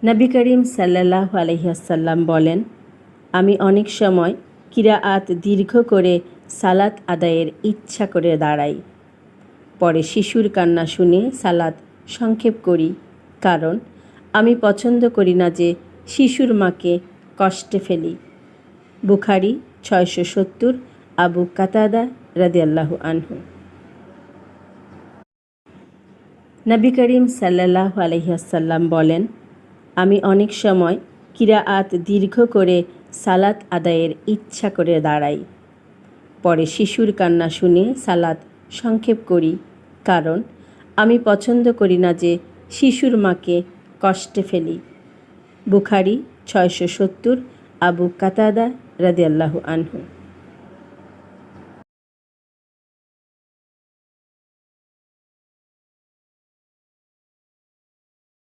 নবী করিম সাল্লাল্লাহু আলাইহি ওয়াসাল্লাম বলেন, আমি অনেক সময় কিরাআত দীর্ঘ করে সালাত আদায়ের ইচ্ছা করে দাঁড়াই। পরে শিশুর কান্না শুনে সালাত সংক্ষেপ করি, কারণ আমি পছন্দ করি না যে শিশুর মাকে কষ্টে ফেলি। বুখারী 670, আবু কাতাদা রাদিয়াল্লাহু আনহু। নবী করিম সাল্লাল্লাহু আলাইহি ওয়াসাল্লাম বলেন, আমি অনেক সময় কিরাআত দীর্ঘ করে সালাত আদায়ের ইচ্ছা করে দাঁড়াই। পরে শিশুর কান্না শুনে সালাত সংক্ষেপ করি, কারণ আমি পছন্দ করি না যে শিশুর মাকে কষ্টে ফেলি। বুখারী 670, আবু কাতাদা রাদিয়াল্লাহু আনহু।